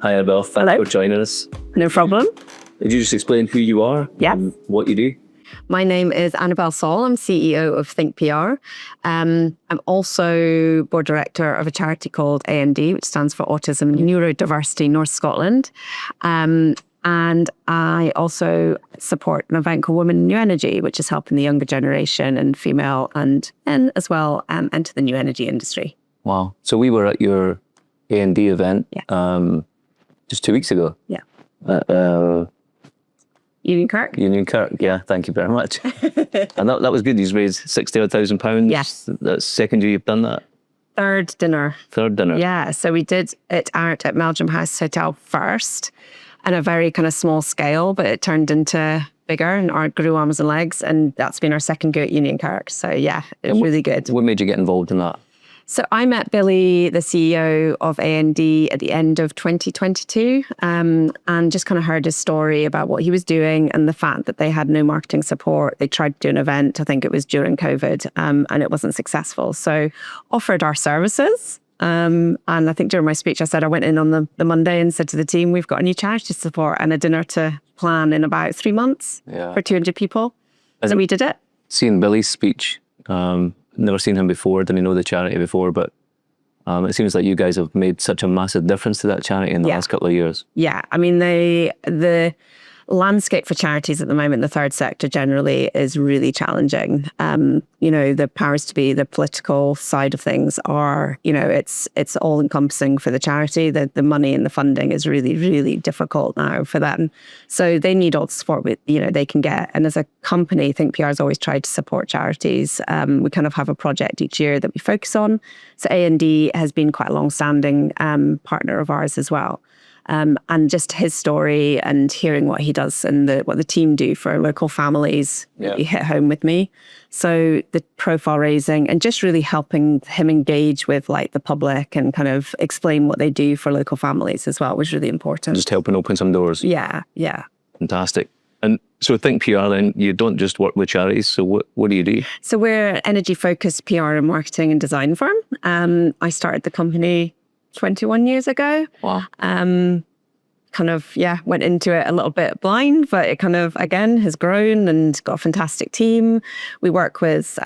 Hi, Annabel. Thanks for joining us. No problem. Could you just explain who you are and what you do? My name is Annabel Sall. I'm CEO of Think PR. I'm also board director of a charity called A&D, which stands for Autism Neurodiversity North Scotland. And I also support an event called Women in New Energy, which is helping the younger generation and female and men as well enter the new energy industry. Wow. So we were at your A&D event just 2 weeks ago. Yeah. Union Kirk, yeah, thank you very much. And that was good. You've raised £60,000. Yes. That's second year you've done that? Third dinner. Yeah, so we did it out at Meldrum House Hotel first, on a very kind of small scale, but it turned into bigger and grew arms and legs, and that's been our second go at Union Kirk. So yeah, it was really good. What made you get involved in that? So I met Billy, the CEO of A&D, at the end of 2022, and just kind of heard his story about what he was doing and the fact that they had no marketing support. They tried to do an event, I think it was during COVID, and it wasn't successful. So offered our services. And I think during my speech, I said I went in on the Monday and said to the team, we've got a new charity support and a dinner to plan in about 3 months for 200 people. So we did it. Seeing Billy's speech, never seen him before, didn't know the charity before, but it seems like you guys have made such a massive difference to that charity in the last couple of years. Yeah, I mean, the landscape for charities at the moment, the third sector generally, is really challenging. The powers to be, the political side of things are, it's all encompassing for the charity. The money and the funding is really, really difficult now for them. So they need all the support they can get. And as a company, Think PR has always tried to support charities. We kind of have a project each year that we focus on. So A&D has been quite a long-standing partner of ours as well. And just his story and hearing what he does and what the team do for local families really hit home with me. So the profile raising and just really helping him engage with the public and kind of explain what they do for local families as well was really important. Just helping open some doors. Yeah. Fantastic. And so Think PR then, you don't just work with charities, so what do you do? So we're an energy-focused PR and marketing and design firm. I started the company 21 years ago. Wow. Went into it a little bit blind, but it kind of, again, has grown and got a fantastic team. We work with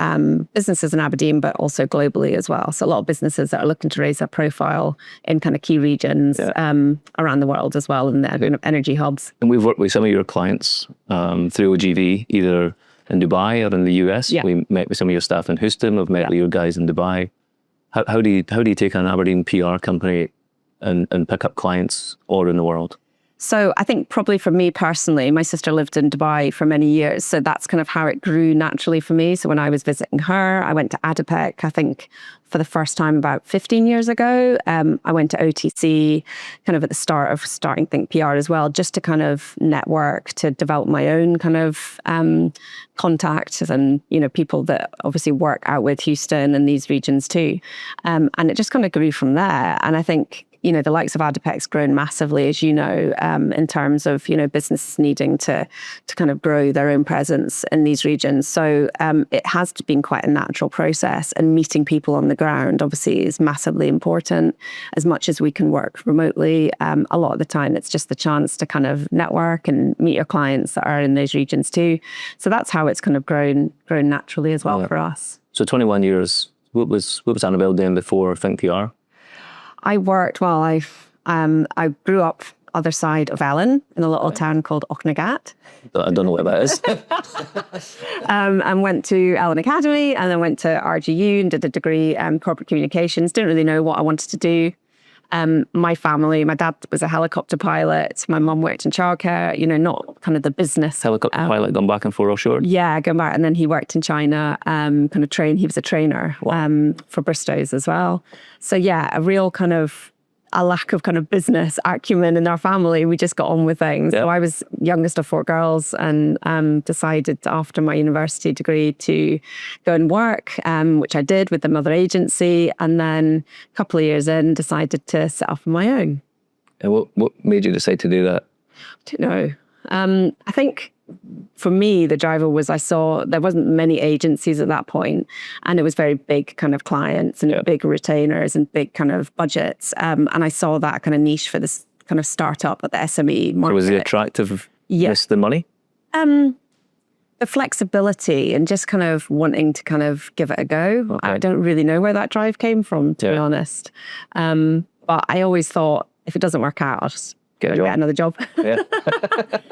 businesses in Aberdeen, but also globally as well. So a lot of businesses that are looking to raise their profile in kind of key regions around the world as well, in the energy hubs. And we've worked with some of your clients through OGV, either in Dubai or in the US. Yeah. We met with some of your staff in Houston. We've met with your guys in Dubai. How do you take an Aberdeen PR company and pick up clients all around the world? So I think probably for me personally, my sister lived in Dubai for many years. So that's kind of how it grew naturally for me. So when I was visiting her, I went to ADIPEC, I think for the first time about 15 years ago. I went to OTC kind of at the start of starting Think PR as well, just to kind of network, to develop my own kind of contacts and, people that obviously work out with Houston and these regions too. And it just kind of grew from there. And I think, the likes of ADIPEC's grown massively, as in terms of, businesses needing to kind of grow their own presence in these regions. So it has been quite a natural process, and meeting people on the ground obviously is massively important. As much as we can work remotely, a lot of the time it's just the chance to kind of network and meet your clients that are in those regions too. So that's how it's kind of grown naturally as well for us. So 21 years, what was Annabel doing before Think PR? I grew up other side of Ellen in a little town called Auchnagat. I don't know what that is. And went to Ellen Academy and then went to RGU and did a degree in corporate communications. Didn't really know what I wanted to do. My family, my dad was a helicopter pilot. My mum worked in childcare, not kind of the business. Helicopter pilot, gone back and forth offshore? Yeah, going back. And then he worked in China, he was a trainer for Bristow's as well. So yeah, a lack of kind of business acumen in our family. We just got on with things. Yep. So I was youngest of 4 girls and decided after my university degree to go and work, which I did with another agency. And then a couple of years in, decided to set off on my own. And what made you decide to do that? I don't know. I think for me, the driver was I saw there wasn't many agencies at that point, and it was very big kind of clients and big retainers and big kind of budgets. And I saw that kind of niche for this kind of startup at the SME market. So was the attractiveness the money? The flexibility and just kind of wanting to kind of give it a go. Okay. I don't really know where that drive came from, to be honest. But I always thought, if it doesn't work out, I'll just get another job. Yeah.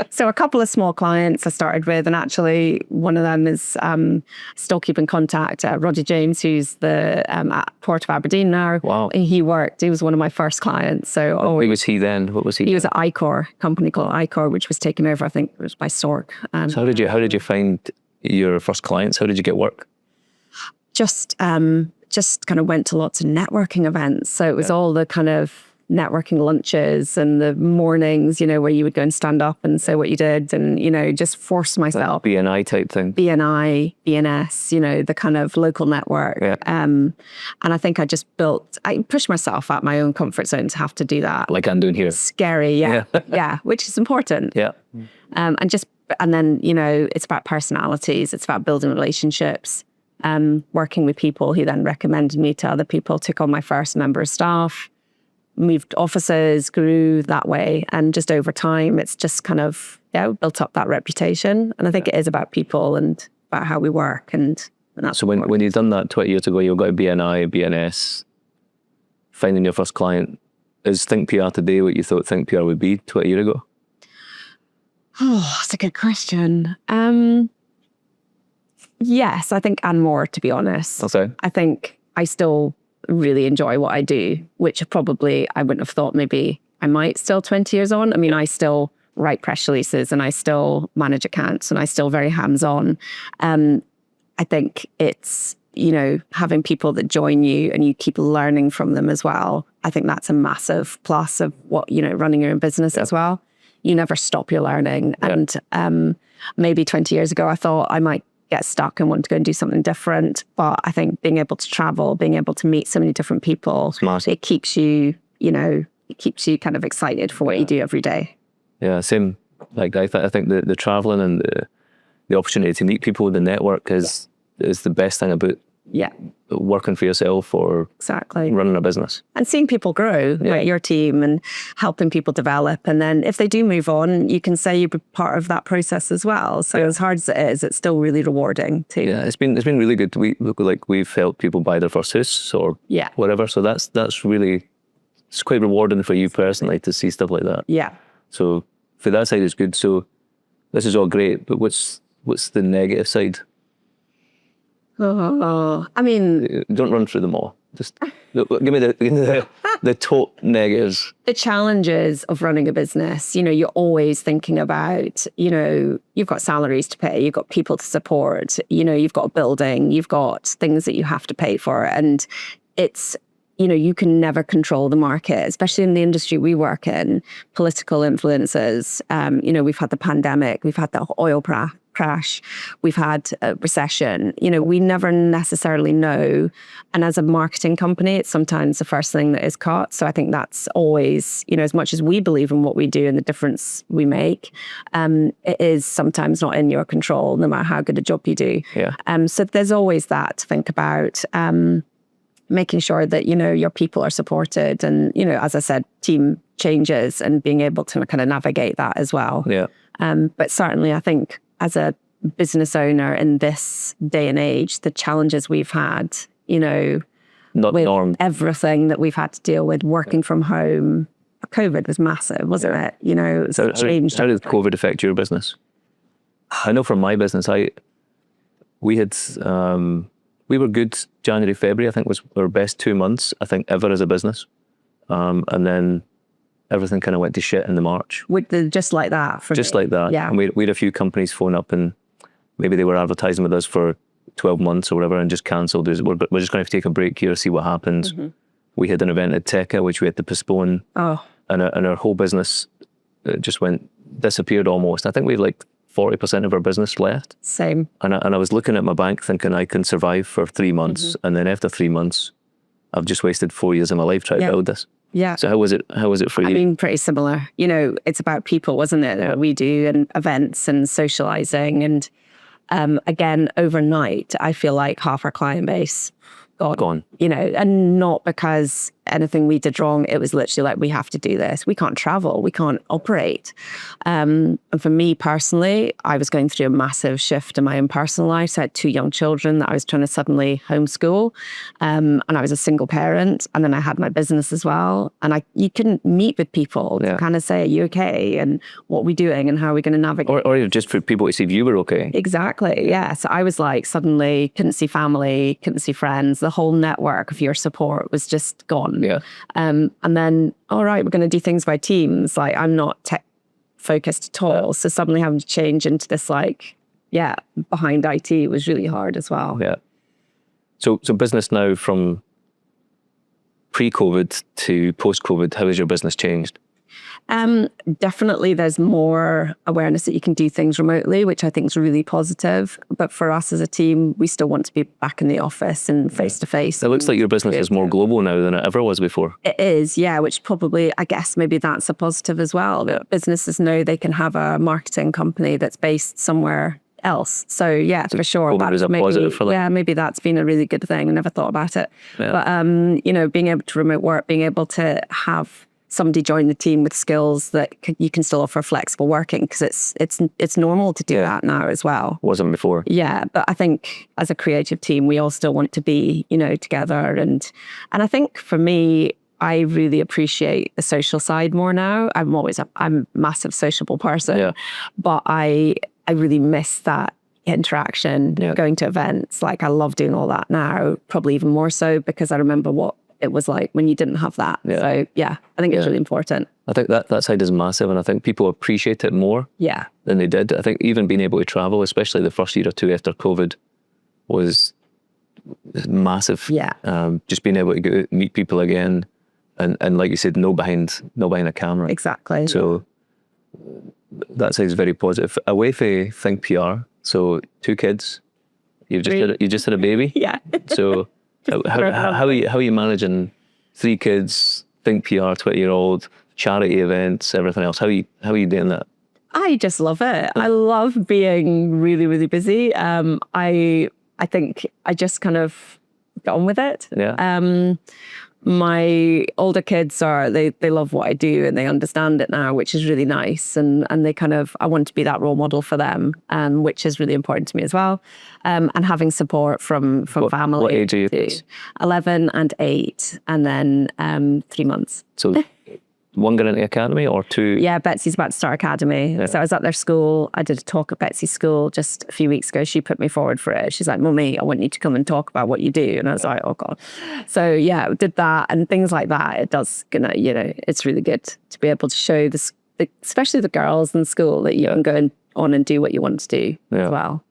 So a couple of small clients I started with, and actually one of them is still keeping contact. Roger James, who's the at Port of Aberdeen now. Wow. He was one of my first clients. So Who was he then? What was he? he was at ICOR, a company called ICOR, which was taken over, I think it was by Stork. So how did you find your first clients? How did you get work? Just kind of went to lots of networking events. So it was all the kind of networking lunches and the mornings, where you would go and stand up and say what you did and, just force myself. BNI type thing. BNI, BNS, the kind of local network. Yeah. And I think I pushed myself out my own comfort zone to have to do that. Like I'm doing here. Scary, yeah. Yeah, which is important. Yeah. And then, it's about personalities. It's about building relationships. Working with people who then recommended me to other people, took on my first member of staff, moved offices, grew that way. And just over time, it's just kind of, built up that reputation. And I think it is about people and about how we work. And that's so when you've done that 20 years ago, you got a BNI, BNS, finding your first client, is Think PR today what you thought Think PR would be 20 years ago? Oh, that's a good question. Yes, I think, and more, to be honest. Okay. I think I still really enjoy what I do, which probably I wouldn't have thought maybe I might still 20 years on. I mean, I still write press releases and I still manage accounts and I still very hands-on. I think it's, having people that join you and you keep learning from them as well. I think that's a massive plus of what, running your own business as well. You never stop your learning. Yeah. And maybe 20 years ago, I thought I might get stuck and want to go and do something different. But I think being able to travel, being able to meet so many different people, it keeps you, kind of excited for what you do every day. Yeah, same. Like I think the traveling and the opportunity to meet people, the network is the best thing about working for yourself or running a business. And seeing people grow, like your team, and helping people develop. And then if they do move on, you can say you're part of that process as well. So as hard as it is, it's still really rewarding too. Yeah, it's been really good. We look like we've helped people buy their first house or whatever. So that's really, it's quite rewarding for you personally to see stuff like that. Yeah. So for that side, it's good. So this is all great, but what's the negative side? Oh, I mean, don't run through them all. Just give me the top negatives. The challenges of running a business. You're always thinking about, you've got salaries to pay, you've got people to support, you've got a building, you've got things that you have to pay for. And it's, you can never control the market, especially in the industry we work in, political influences. We've had the pandemic, we've had the oil crash, we've had a recession. We never necessarily know. And as a marketing company, it's sometimes the first thing that is cut. So I think that's always, as much as we believe in what we do and the difference we make, it is sometimes not in your control, no matter how good a job you do. Yeah. So there's always that to think about. Making sure that, your people are supported and, as I said, team changes and being able to kind of navigate that as well. Yeah. But certainly I think as a business owner in this day and age, the challenges we've had, not with norm. Everything that we've had to deal with, working from home, COVID was massive, wasn't it? It's changed. How did COVID affect your business? I know from my business, we were good January, February, I think was our best 2 months, I think, ever as a business. And then everything kind of went to shit in the March. Just like that? Just like that. Yeah. And we had a few companies phone up and maybe they were advertising with us for 12 months or whatever and just cancelled. We're just going to take a break here, see what happens. Mm-hmm. We had an event at Teca, which we had to postpone. Oh. And our whole business just disappeared almost. I think we had like 40% of our business left. Same. And I was looking at my bank thinking I can survive for 3 months. Mm-hmm. And then after 3 months, I've just wasted 4 years of my life trying to build this. Yeah. So how was it for you? I mean, pretty similar. It's about people, wasn't it? What we do and events and socializing. And again, overnight, I feel like half our client base gone. And not because anything we did wrong, it was literally like, we have to do this. We can't travel. We can't operate. And for me personally, I was going through a massive shift in my own personal life. So I had 2 young children that I was trying to suddenly homeschool. And I was a single parent. And then I had my business as well. And you couldn't meet with people to kind of say, are you okay? And what are we doing? And how are we going to navigate? Or just for people to see if you were okay. Exactly. Yeah. So I was like, suddenly couldn't see family, couldn't see friends. The whole network of your support was just gone. Yeah. And then, all right, we're going to do things by teams. Like, I'm not tech focused at all. So suddenly having to change into this, like, behind IT was really hard as well. Yeah. So business now, from pre-COVID to post-COVID, how has your business changed? Definitely there's more awareness that you can do things remotely, which I think is really positive. But for us as a team, we still want to be back in the office and face to face. It looks like your business is more global now than it ever was before. It is, yeah, which probably, I guess maybe that's a positive as well. That businesses know they can have a marketing company that's based somewhere else. So yeah, for sure. That was a positive for them. Yeah, maybe that's been a really good thing. I never thought about it. Yeah. But, being able to remote work, being able to have somebody join the team with skills that you can still offer flexible working, because it's normal to do that now as well. Wasn't before. Yeah, but I think as a creative team, we all still want to be, together. And I think for me, I really appreciate the social side more now. I'm a massive sociable person, but I really miss that interaction, going to events. Like, I love doing all that now, probably even more so because I remember what it was like when you didn't have that. So I think it's really important. I think that side is massive, and I think people appreciate it more than they did. I think even being able to travel, especially the first year or two after COVID, was massive. Yeah. Just being able to go meet people again, and like you said, no behind a camera. Exactly. So that side is very positive. Away from Think PR, so 2 kids, you just had a baby. Yeah. So how are you managing 3 kids, Think PR, 20-year-old, charity events, everything else? How are you doing that? I just love it. I love being really, really busy. I think I just kind of got on with it. Yeah. My older kids they love what I do and they understand it now, which is really nice. And they I want to be that role model for them, which is really important to me as well. And having support from family. What age are your kids? 11 and 8, and then 3 months. So one going into academy or 2? Yeah, Betsy's about to start academy. Yeah. So I was at their school. I did a talk at Betsy's school just a few weeks ago. She put me forward for it. She's like, Mummy, I want you to come and talk about what you do. And I was like, oh God. So yeah, did that and things like that. It does, it's really good to be able to show this, especially the girls in school, that you can go on and do what you want to do as well.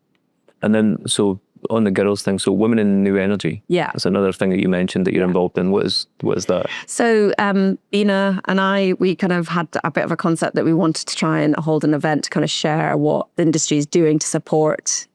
And then, so on the girls thing, so women in new energy. Yeah. That's another thing that you mentioned that you're involved in. What is that? So Bina and we kind of had a bit of a concept that we wanted to try and hold an event to kind of share what the industry is doing to support,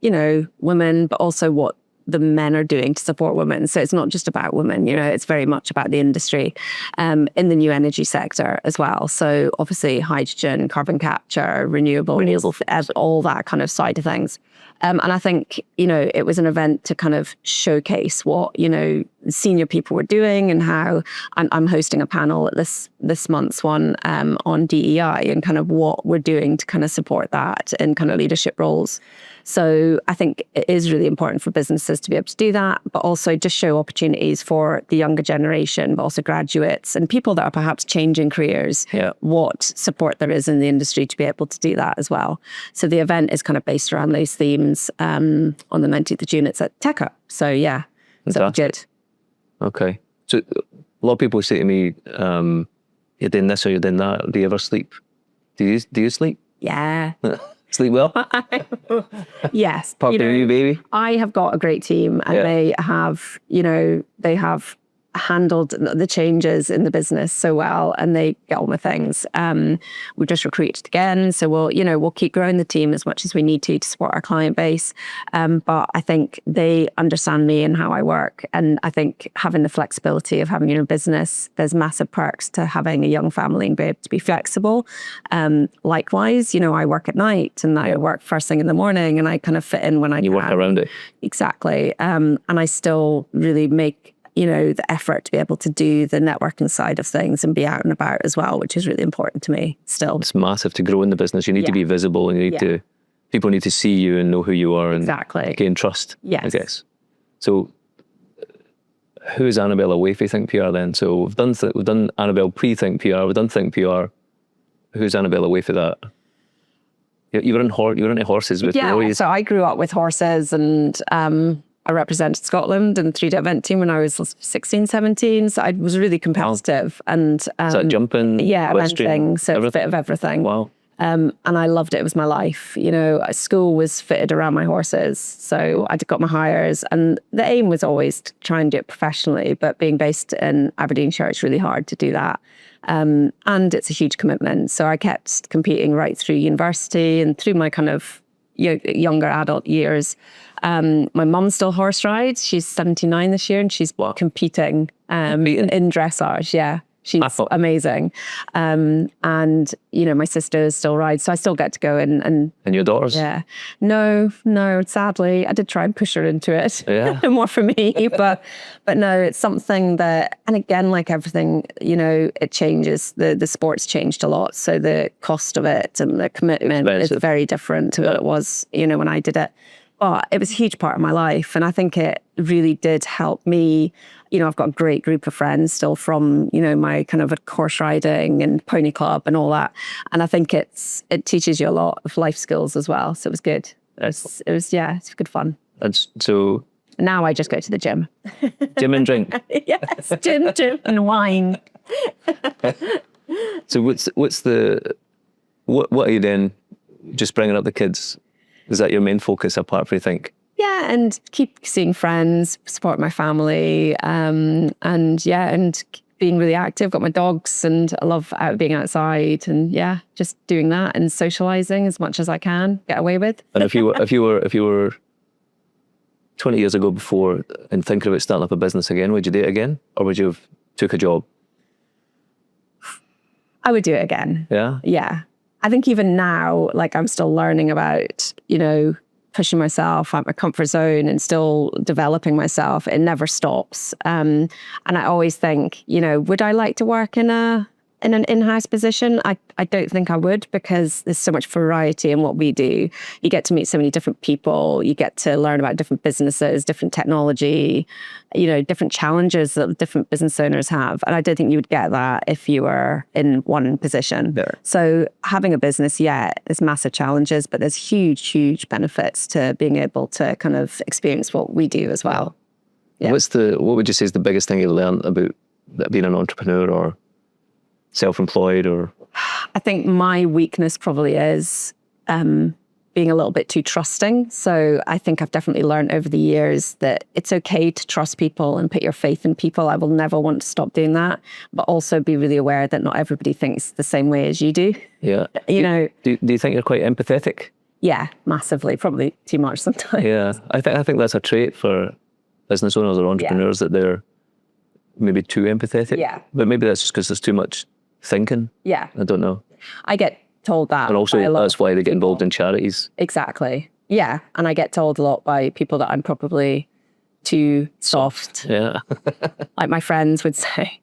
women, but also what the men are doing to support women. So it's not just about women, it's very much about the industry in the new energy sector as well. So obviously hydrogen, carbon capture, renewables, all that kind of side of things. And I think, it was an event to kind of showcase what, senior people were doing and how I'm hosting a panel at this month's one on DEI and kind of what we're doing to kind of support that in kind of leadership roles. So I think it is really important for businesses to be able to do that, but also just show opportunities for the younger generation, but also graduates and people that are perhaps changing careers, what support there is in the industry to be able to do that as well. So the event is kind of based around those themes. On the 19th of June, it's at Tech Up. So yeah, so good. Okay. So a lot of people say to me, you're doing this or you're doing that. Do you ever sleep? Do you sleep? Yeah. Sleep well? Yes. Part of you, baby? I have got a great team and they have handled the changes in the business so well and they get on with things. We've just recruited again. So we'll keep growing the team as much as we need to support our client base. But I think they understand me and how I work. And I think having the flexibility of having your own business, there's massive perks to having a young family and be able to be flexible. Likewise, I work at night and I work first thing in the morning and I kind of fit in when I can. You work around it. Exactly. And I still really make the effort to be able to do the networking side of things and be out and about as well, which is really important to me still. It's massive to grow in the business. You need to be visible, and you need to, people need to see you and know who you are and gain trust, I guess. So who is Annabel away from Think PR then? So we've done Annabel pre-Think PR, we've done Think PR. Who's Annabel away for that? You were into horses with me. So I grew up with horses, and I represented Scotland in the 3-day event team when I was 16, 17. So I was really competitive. And is that jumping? Yeah, eventing. So a bit of everything. Wow. And I loved it. It was my life. School was fitted around my horses. So I got my hires, and the aim was always to try and do it professionally. But being based in Aberdeenshire, it's really hard to do that. And it's a huge commitment. So I kept competing right through university and through my kind of younger adult years. My mum still horse rides. She's 79 this year, and she's competing in dressage. Yeah. She's amazing. And, my sister still rides, so I still get to go and your daughters? Yeah. No, sadly. I did try and push her into it. Yeah. More for me. But no, it's something that, and again, like everything, it changes. The sport's changed a lot. So the cost of it and the commitment is very different to what it was, when I did it. But it was a huge part of my life. And I think it really did help me. I've got a great group of friends still from, my kind of horse riding and pony club and all that. And I think it teaches you a lot of life skills as well. So it was good. It's good fun. And so now I just go to the gym. Gym and drink. Yes, gym and wine. So what are you then just bringing up the kids? Is that your main focus apart from Think? Yeah, and keep seeing friends, support my family, and being really active. Got my dogs, and I love being outside, and just doing that and socialising as much as I can get away with. And if you were 20 years ago before and thinking about starting up a business again, would you do it again, or would you have took a job? I would do it again. Yeah? Yeah. I think even now, I'm still learning about, pushing myself out my comfort zone and still developing myself. It never stops. And I always think, would I like to work in an in-house position? I don't think I would, because there's so much variety in what we do. You get to meet so many different people. You get to learn about different businesses, different technology, different challenges that different business owners have. And I don't think you would get that if you were in one position. Yeah. So having a business, there's massive challenges, but there's huge, huge benefits to being able to kind of experience what we do as well. Yeah. What would you say is the biggest thing you've learned about being an entrepreneur or self-employed? Or I think my weakness probably is being a little bit too trusting. So I think I've definitely learned over the years that it's okay to trust people and put your faith in people. I will never want to stop doing that, but also be really aware that not everybody thinks the same way as you do. Yeah. Do you think you're quite empathetic? Yeah, massively. Probably too much sometimes. Yeah. I think that's a trait for business owners or entrepreneurs, that they're maybe too empathetic. Yeah. But maybe that's just because there's too much thinking. Yeah. I don't know. I get told that. And also that's why they get involved in charities. Exactly. Yeah. And I get told a lot by people that I'm probably too soft. Yeah. Like my friends would say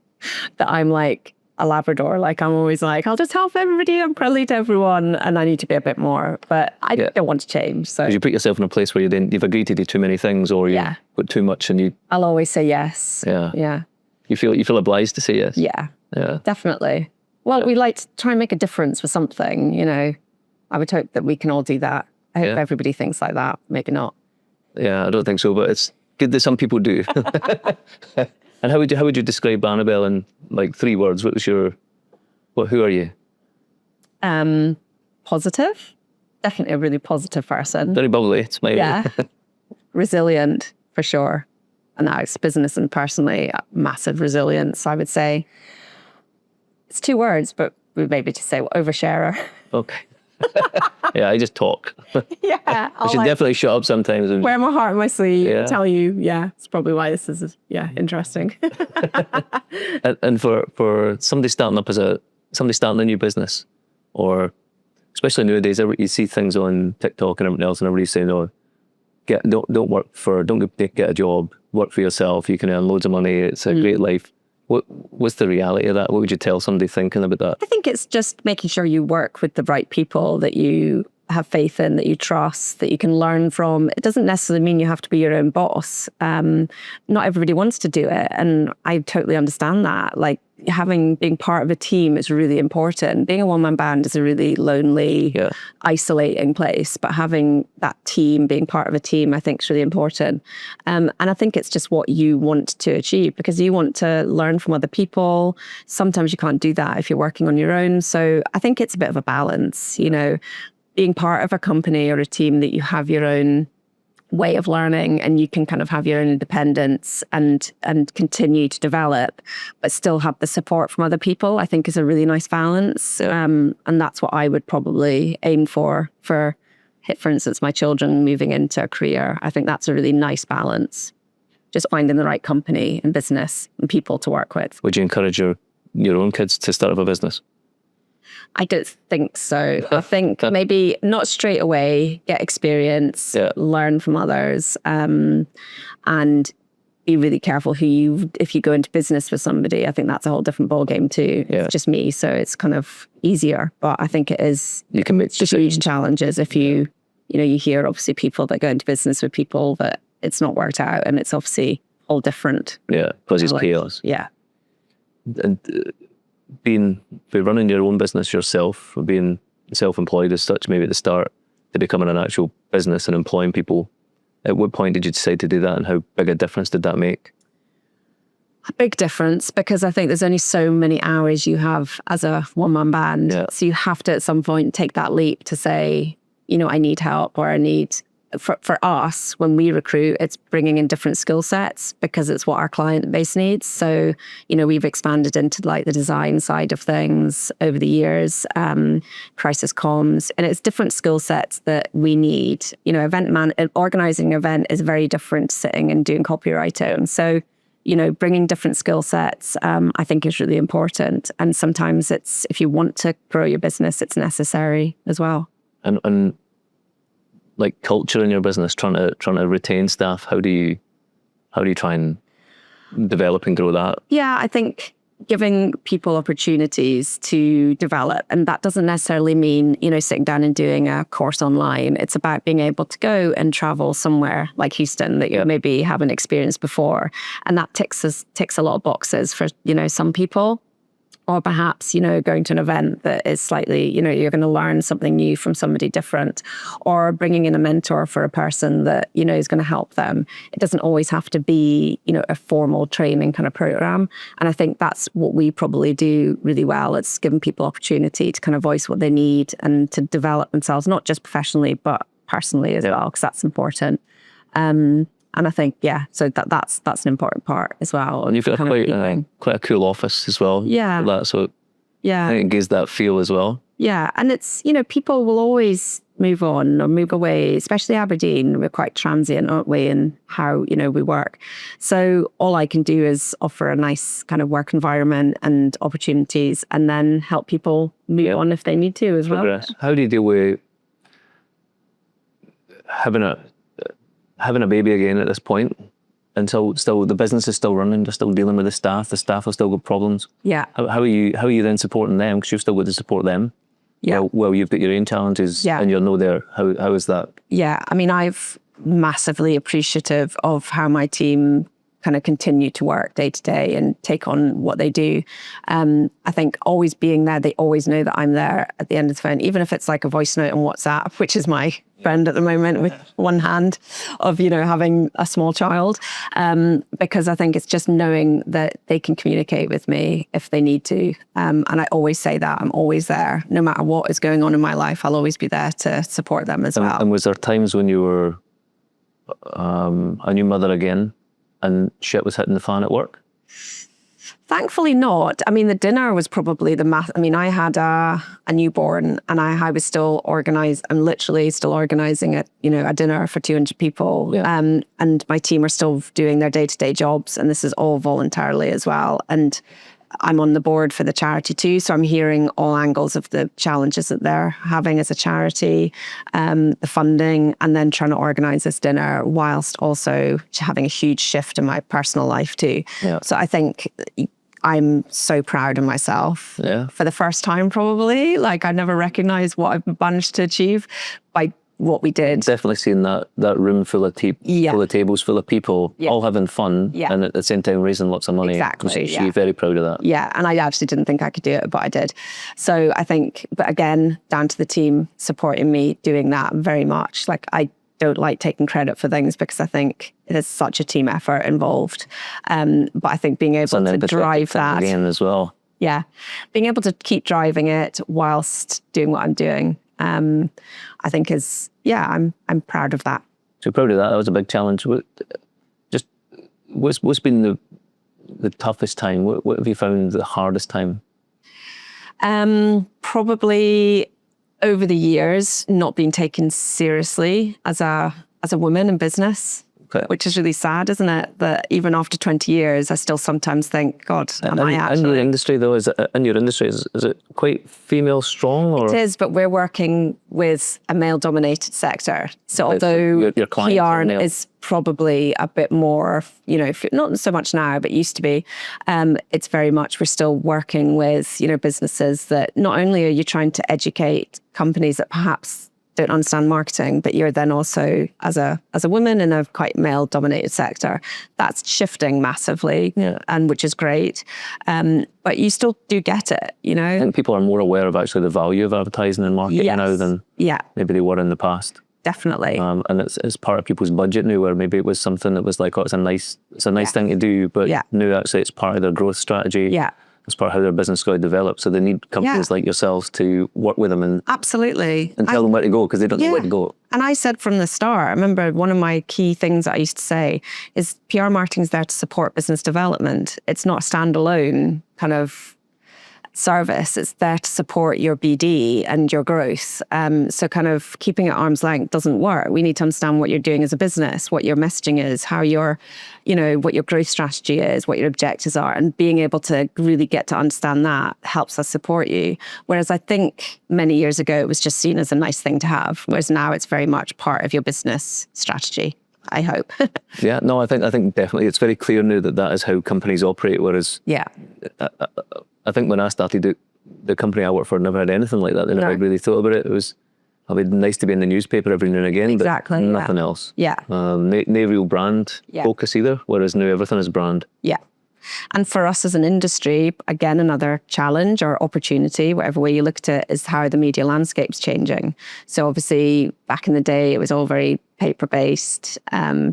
that I'm like a Labrador. Like I'm always like, I'll just help everybody. I'm friendly to everyone. And I need to be a bit more. But I don't want to change. So you put yourself in a place where you've agreed to do too many things, or you put too much, and I'll always say yes. Yeah. Yeah. You feel obliged to say yes. Yeah. Yeah. Definitely. Well, we like to try and make a difference with something, I would hope that we can all do that. I hope everybody thinks like that. Maybe not. Yeah, I don't think so, but it's good that some people do. And how would you describe Annabel in 3 words? Who are you? Positive. Definitely a really positive person. Very bubbly. It's my Resilient, for sure. And that's business and personally, massive resilience, I would say. It's 2 words, but we maybe just say oversharer. Okay. Yeah, I just talk. Yeah. I should definitely shut up sometimes. And wear my heart on my sleeve, tell you, it's probably why this is, interesting. And for somebody starting a new business, or especially nowadays, you see things on TikTok and everything else, and everybody's saying, don't get a job, work for yourself, you can earn loads of money, it's a great life. What's the reality of that? What would you tell somebody thinking about that? I think it's just making sure you work with the right people that you have faith in, that you trust, that you can learn from. It doesn't necessarily mean you have to be your own boss. Not everybody wants to do it. And I totally understand that. Like, being part of a team is really important. Being a one-man band is a really lonely, isolating place. But having that team, being part of a team, I think is really important. And I think it's just what you want to achieve, because you want to learn from other people. Sometimes you can't do that if you're working on your own. So I think it's a bit of a balance, you know, being part of a company or a team that you have your own way of learning and you can kind of have your own independence and continue to develop, but still have the support from other people, I think is a really nice balance. And that's what I would probably aim for instance, my children moving into a career. I think that's a really nice balance. Just finding the right company and business and people to work with. Would you encourage your own kids to start up a business? I don't think so. I think maybe not straight away, get experience, learn from others, and be really careful if you go into business with somebody. I think that's a whole different ballgame too. Yeah. It's just me, so it's kind of easier. But I think it is, you can make huge challenges if you hear obviously people that go into business with people that it's not worked out, and it's obviously all different. Yeah, because it's chaos. Yeah. And being running your own business yourself, or being self-employed as such, maybe at the start, to becoming an actual business and employing people, at what point did you decide to do that, and how big a difference did that make? A big difference, because I think there's only so many hours you have as a one-man band. Yeah. So you have to at some point take that leap to say, I need help, or I need... For us, when we recruit, it's bringing in different skill sets because it's what our client base needs. So, we've expanded into like the design side of things over the years, crisis comms, and it's different skill sets that we need. Organizing an event is very different to sitting and doing copywriting. So, bringing different skill sets, I think is really important. And sometimes if you want to grow your business, it's necessary as well. And like culture in your business, trying to retain staff, how do you try and develop and grow that? Yeah, I think giving people opportunities to develop, and that doesn't necessarily mean sitting down and doing a course online. It's about being able to go and travel somewhere like Houston that you maybe haven't experienced before, and that ticks a lot of boxes for some people. Or perhaps, going to an event that is slightly, you're going to learn something new from somebody different, or bringing in a mentor for a person that, is going to help them. It doesn't always have to be, a formal training kind of program. And I think that's what we probably do really well. It's giving people opportunity to kind of voice what they need and to develop themselves, not just professionally, but personally as well, because that's important. And I think, so that's an important part as well. And you've got quite a cool office as well. Yeah. I think it gives that feel as well. Yeah. And it's, people will always move on or move away, especially Aberdeen. We're quite transient, aren't we, in how, we work. So all I can do is offer a nice kind of work environment and opportunities, and then help people move on if they need to as well. How do you deal with having a baby again at this point, until still the business is still running, they're still dealing with the staff have still got problems? Yeah. How are you then supporting them, because you've still got to support them? Yeah. Well, you've got your own challenges, and you're no there. How is that? Yeah, I mean, I've massively appreciative of how my team kind of continue to work day to day and take on what they do. I think always being there, they always know that I'm there at the end of the phone, even if it's like a voice note on WhatsApp, which is my friend at the moment with one hand of, having a small child. Because I think it's just knowing that they can communicate with me if they need to. And I always say that I'm always there. No matter what is going on in my life, I'll always be there to support them as well. And was there times when you were a new mother again, and shit was hitting the fan at work? Thankfully not. I mean, the dinner was probably I had a newborn, and I was still organised. I'm literally still organising a dinner for 200 people. Yeah. And my team are still doing their day-to-day jobs, and this is all voluntarily as well. And I'm on the board for the charity too, so I'm hearing all angles of the challenges that they're having as a charity, the funding, and then trying to organise this dinner whilst also having a huge shift in my personal life too. Yeah. So I think I'm so proud of myself for the first time probably. Like I never recognised what I've managed to achieve by what we did. Definitely seeing that room full of full of tables full of people all having fun and at the same time raising lots of money. Exactly. She's very proud of that. Yeah, and I actually didn't think I could do it, but I did. So I think, but again, down to the team supporting me doing that very much. Like I don't like taking credit for things because I think there's such a team effort involved. But I think being able to drive that again as well. Yeah, being able to keep driving it whilst doing what I'm doing. I think is, I'm proud of that. So proud of that. That was a big challenge. What's been the toughest time? What have you found the hardest time? Probably over the years, not being taken seriously as a woman in business. Okay. Which is really sad, isn't it? That even after 20 years, I still sometimes think, God, am I actually... In your industry, though, is it quite female strong? Or? It is, but we're working with a male-dominated sector. So although your PR is probably a bit more, not so much now, but used to be, it's very much, we're still working with, businesses that not only are you trying to educate companies that perhaps don't understand marketing, but you're then also, as a woman in a quite male-dominated sector, that's shifting massively, and which is great. But you still do get it, I think people are more aware of actually the value of advertising and marketing now than maybe they were in the past. Definitely. And it's part of people's budget now, where maybe it was something that was like, it's a nice thing to do, but now actually it's part of their growth strategy. Yeah. It's part of how their business is going to develop. So they need companies like yourselves to work with them and absolutely and tell them where to go, because they don't know where to go. And I said from the start, I remember one of my key things that I used to say is PR marketing is there to support business development. It's not a standalone kind of service. It's there to support your BD and your growth. So kind of keeping at arm's length doesn't work. We need to understand what you're doing as a business, what your messaging is, how your, what your growth strategy is, what your objectives are, and being able to really get to understand that helps us support you. Whereas I think many years ago, it was just seen as a nice thing to have. Whereas now it's very much part of your business strategy, I hope. Yeah, no, I think definitely it's very clear now that is how companies operate. Whereas I think when I started, the company I worked for never had anything like that. They never really thought about it. It was, it'd be nice to be in the newspaper every now and again, but nothing else. Yeah. No real brand focus either, whereas now everything is brand. Yeah. And for us as an industry, again, another challenge or opportunity, whatever way you look at it, is how the media landscape's changing. So obviously, back in the day, it was all very paper-based,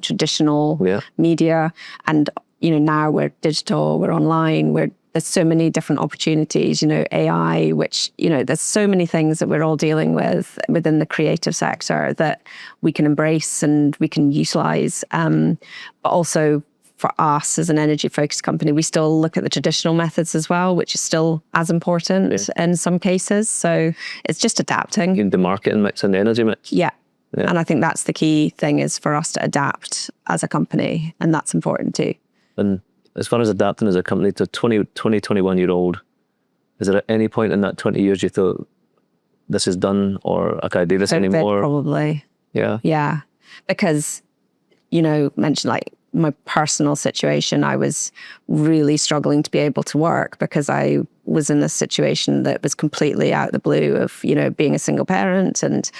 traditional media. And, now we're digital, we're online, there's so many different opportunities, AI, which, there's so many things that we're all dealing with within the creative sector that we can embrace and we can utilize. But also for us as an energy-focused company, we still look at the traditional methods as well, which is still as important in some cases. So it's just adapting. The marketing mix and the energy mix. Yeah. And I think that's the key thing, is for us to adapt as a company. And that's important too. And as far as adapting as a company to 21-year-old, is there at any point in that 20 years you thought, this is done, or I can't do this anymore? Probably. Yeah. Yeah. Because, mentioned like my personal situation, I was really struggling to be able to work because I was in this situation that was completely out of the blue of, being a single parent and,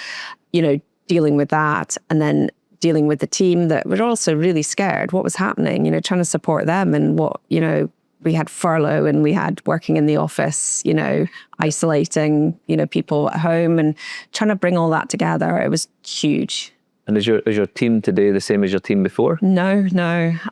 dealing with that. And then dealing with the team that were also really scared what was happening, trying to support them and what, we had furlough and we had working in the office, isolating, people at home and trying to bring all that together. It was huge. And is your team today the same as your team before? No.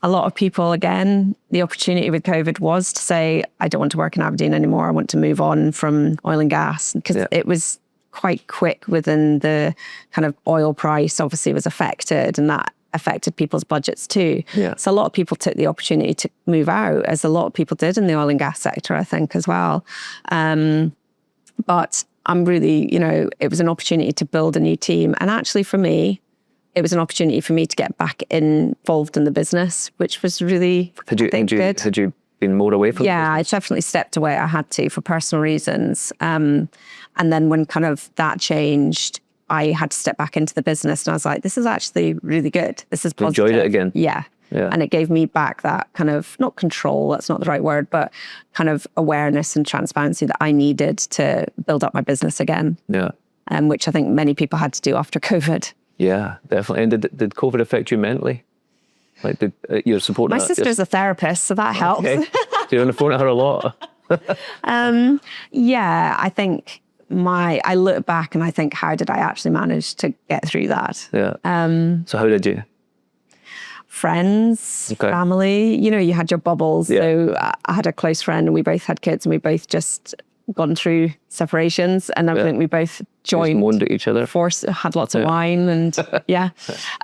A lot of people, again, the opportunity with COVID was to say, I don't want to work in Aberdeen anymore. I want to move on from oil and gas, because it was quite quick within the kind of oil price obviously was affected, and that affected people's budgets too. Yeah. So a lot of people took the opportunity to move out, as a lot of people did in the oil and gas sector, I think, as well. But I'm really, it was an opportunity to build a new team. And actually for me, it was an opportunity for me to get back involved in the business, which was really, good. Had you been more away from Yeah, I definitely stepped away. I had to for personal reasons. And then when kind of that changed, I had to step back into the business, and I was like, this is actually really good. This is positive. Enjoyed it again. Yeah. And it gave me back that kind of, not control, that's not the right word, but kind of awareness and transparency that I needed to build up my business again. Yeah. Which I think many people had to do after COVID. Yeah, definitely. And did COVID affect you mentally? Like, did your support? My sister's a therapist, so that helps. Okay. So you're on the phone to her a lot? Yeah, I think I look back and I think, how did I actually manage to get through that? Yeah. So how did you? Friends, family, you had your bubbles. Yeah. So I had a close friend and we both had kids and we both just gone through separations, and I think we both joined. Moaned at each other. Had lots of wine and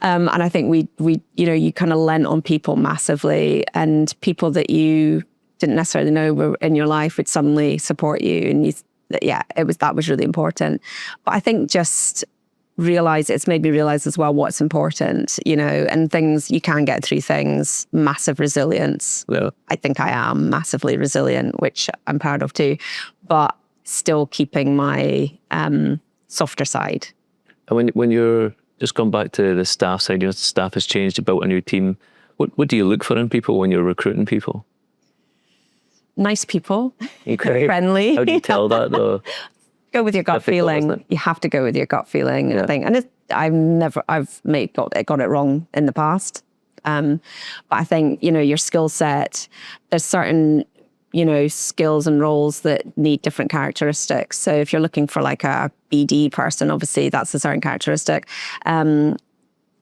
and I think we you kind of lent on people massively, and people that you didn't necessarily know were in your life would suddenly support you, and that was really important. But I think just it's made me realize as well what's important, and things, you can get through things. Massive resilience. Yeah. I think I am massively resilient, which I'm proud of too, but still keeping my softer side. And when you're just gone back to the staff side, staff has changed, you built a new team. What do you look for in people when you're recruiting people? Nice people, okay. Friendly. How do you tell that though? Go with your gut feeling. You have to go with your gut feeling, I think. And I've got it wrong in the past. But I think, your skill set, there's certain, skills and roles that need different characteristics. So if you're looking for like a BD person, obviously that's a certain characteristic.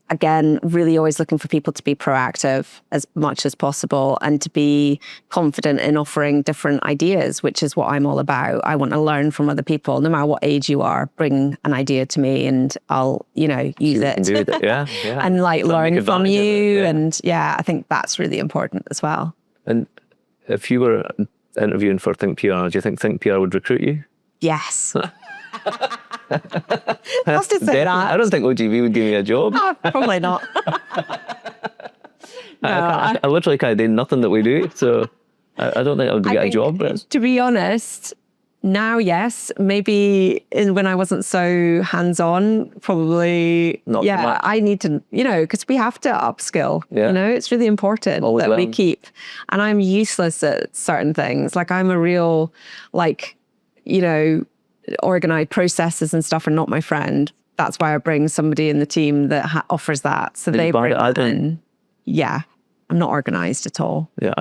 Again, really always looking for people to be proactive as much as possible and to be confident in offering different ideas, which is what I'm all about. I want to learn from other people, no matter what age you are. Bring an idea to me and I'll, use it. Yeah. And learn from you. And I think that's really important as well. And if you were interviewing for Think PR, do you think PR would recruit you? Yes. That's to say that. I don't think OGV would give me a job. Probably not. I literally kind of did nothing that we do, so I don't think I would get a job. But to be honest, now, yes. Maybe when I wasn't so hands-on, probably not. Yeah, I need to, because we have to upskill. Yeah. It's really important that we keep. And I'm useless at certain things. Like I'm a real, organized processes and stuff are not my friend. That's why I bring somebody in the team that offers that. So they bring it in. Yeah, I'm not organized at all. Yeah,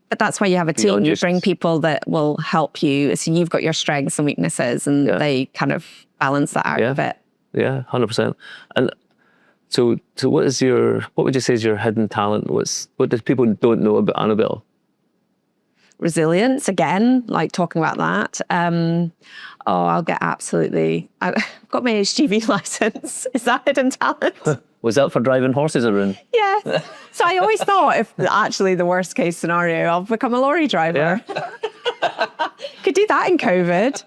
But that's why you have a team. You bring people that will help you. So you've got your strengths and weaknesses, and they kind of balance that out a bit. Yeah, 100%. And so what would you say is your hidden talent? What do people don't know about Annabel? Resilience, again, like talking about that. I'll get absolutely... I've got my HGV license. Is that hidden talent? Was that for driving horses around? Yeah. So I always thought, if actually the worst case scenario, I'll become a lorry driver. Yeah. Could do that in COVID.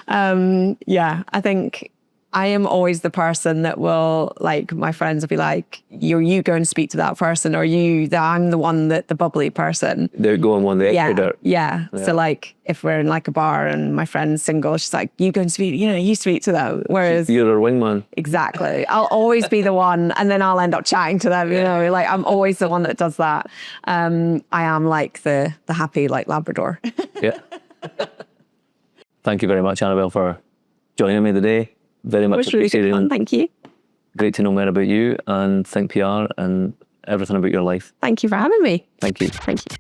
I think I am always the person that will, my friends will be like, you go and speak to that person, or I'm the one the bubbly person. They're going one, the extra dirt. Yeah. So if we're in a bar and my friend's single, she's like, you go and speak, you speak to them. Whereas you're her wingman. Exactly. I'll always be the one, and then I'll end up chatting to them, I'm always the one that does that. I am like the happy, Labrador. Yeah. Thank you very much, Annabel, for joining me today. Very much appreciated. Really good fun. Thank you. Great to know more about you and Think PR and everything about your life. Thank you for having me. Thank you. Thank you.